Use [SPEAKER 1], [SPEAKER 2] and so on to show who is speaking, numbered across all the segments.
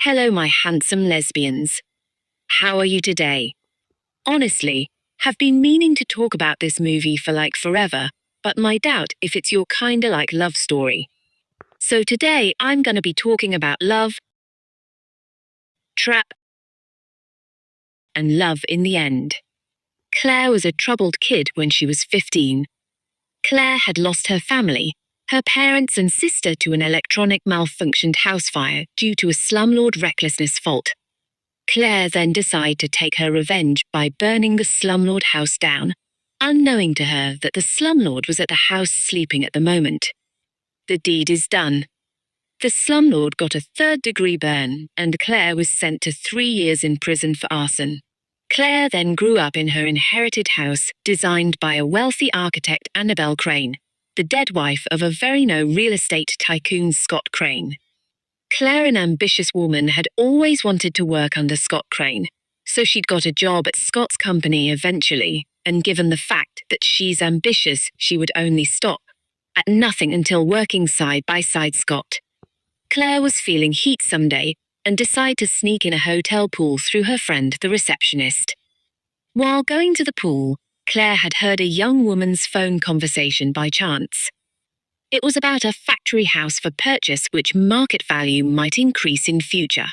[SPEAKER 1] Hello, my handsome lesbians. How are you today? Honestly, have been meaning to talk about this movie for like forever, but my doubt if it's your kinda like love story. So today I'm gonna be talking about love, trap, and love in the end. Claire was a troubled kid when she was 15. Claire had lost her family, her parents and sister to an electronic malfunctioned house fire due to a slumlord recklessness fault. Claire then decided to take her revenge by burning the slumlord house down, unknowing to her that the slumlord was at the house sleeping at the moment. The deed is done. The slumlord got a third-degree burn, and Claire was sent to 3 years in prison for arson. Claire then grew up in her inherited house, designed by a wealthy architect, Annabel Crane, the dead wife of a very known real estate tycoon Scott Crane. Claire, an ambitious woman, had always wanted to work under Scott Crane, so she'd got a job at Scott's company eventually, and given the fact that she's ambitious, she would only stop at nothing until working side by side Scott. Claire was feeling heat someday and decided to sneak in a hotel pool through her friend, the receptionist. While going to the pool, Claire had heard a young woman's phone conversation by chance. It was about a factory house for purchase which market value might increase in future.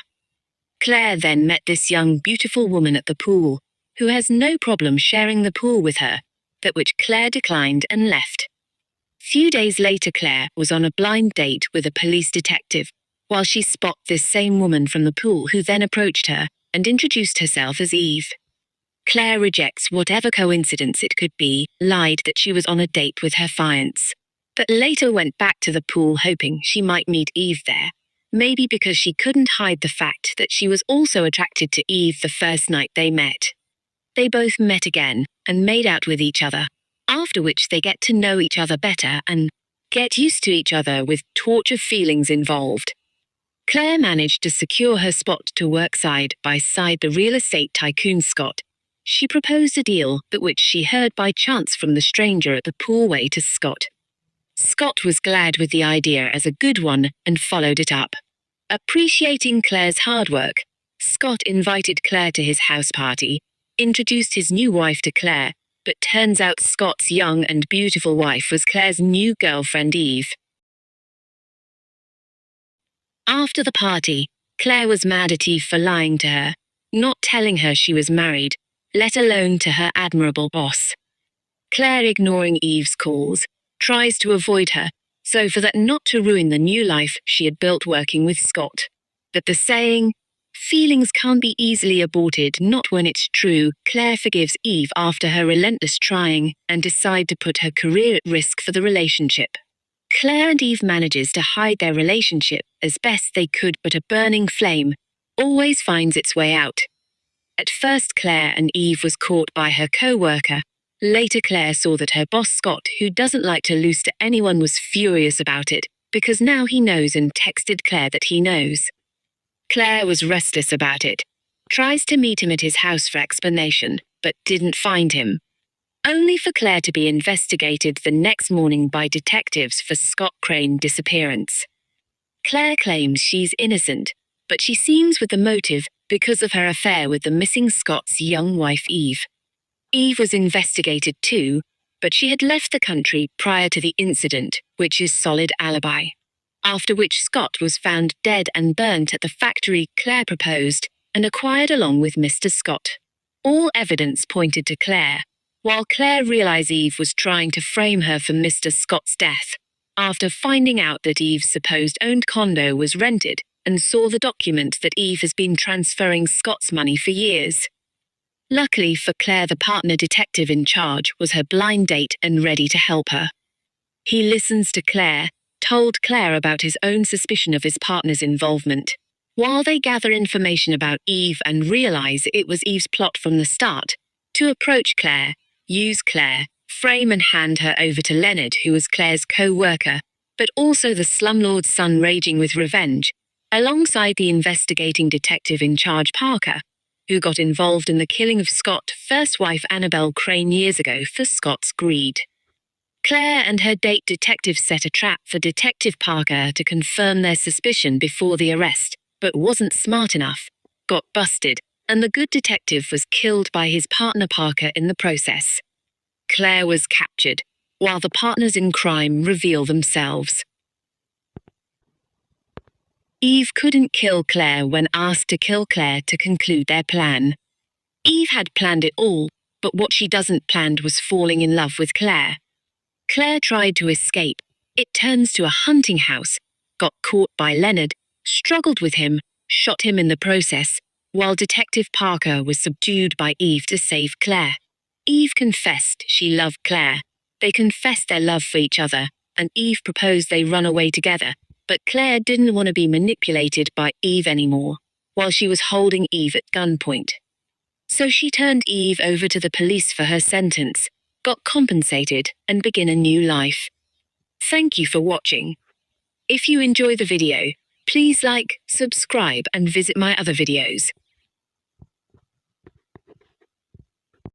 [SPEAKER 1] Claire then met this young, beautiful woman at the pool, who has no problem sharing the pool with her, but which Claire declined and left. Few days later, Claire was on a blind date with a police detective, while she spotted this same woman from the pool, who then approached her and introduced herself as Eve. Claire rejects whatever coincidence it could be, lied that she was on a date with her fiancé, but later went back to the pool hoping she might meet Eve there, maybe because she couldn't hide the fact that she was also attracted to Eve the first night they met. They both met again and made out with each other, after which they get to know each other better and get used to each other with torture feelings involved. Claire managed to secure her spot to work side by side the real estate tycoon Scott. She proposed a deal but which she heard by chance from the stranger at the poolway to Scott. Scott was glad with the idea as a good one and followed it up. Appreciating Claire's hard work, Scott invited Claire to his house party, introduced his new wife to Claire, but turns out Scott's young and beautiful wife was Claire's new girlfriend Eve. After the party, Claire was mad at Eve for lying to her, not telling her she was married, let alone to her admirable boss. Claire, ignoring Eve's calls, tries to avoid her, so for that not to ruin the new life she had built working with Scott. But the saying, feelings can't be easily aborted, not when it's true, Claire forgives Eve after her relentless trying and decide to put her career at risk for the relationship. Claire and Eve manages to hide their relationship as best they could, but a burning flame always finds its way out. At first, Claire and Eve was caught by her co-worker. Later, Claire saw that her boss Scott, who doesn't like to lose to anyone, was furious about it, because now he knows, and texted Claire that he knows. Claire was restless about it, tries to meet him at his house for explanation, but didn't find him. Only for Claire to be investigated the next morning by detectives for Scott Crane's disappearance. Claire claims she's innocent, but she seems with the motive because of her affair with the missing Scott's young wife Eve. Eve was investigated too, but she had left the country prior to the incident, which is solid alibi. After which Scott was found dead and burnt at the factory Claire proposed and acquired along with Mr. Scott. All evidence pointed to Claire, while Claire realized Eve was trying to frame her for Mr. Scott's death, after finding out that Eve's supposed owned condo was rented and saw the document that Eve has been transferring Scott's money for years. Luckily for Claire, the partner detective in charge was her blind date and ready to help her. He listens to Claire, told Claire about his own suspicion of his partner's involvement, while they gather information about Eve and realize it was Eve's plot from the start to approach Claire, use Claire, frame and hand her over to Leonard, who was Claire's co-worker, but also the slumlord's son raging with revenge, alongside the investigating detective in charge Parker, who got involved in the killing of Scott's first wife Annabel Crane years ago for Scott's greed. Claire and her date detective set a trap for Detective Parker to confirm their suspicion before the arrest, but wasn't smart enough, got busted, and the good detective was killed by his partner Parker in the process. Claire was captured, while the partners in crime reveal themselves. Eve couldn't kill Claire when asked to kill Claire to conclude their plan. Eve had planned it all, but what she doesn't planned was falling in love with Claire. Claire tried to escape. It turns to a hunting house, got caught by Leonard, struggled with him, shot him in the process, while Detective Parker was subdued by Eve to save Claire. Eve confessed she loved Claire. They confessed their love for each other, and Eve proposed they run away together, but Claire didn't want to be manipulated by Eve anymore, while she was holding Eve at gunpoint. So she turned Eve over to the police for her sentence, got compensated, and began a new life. Thank you for watching. If you enjoy the video, please like, subscribe, and visit my other videos.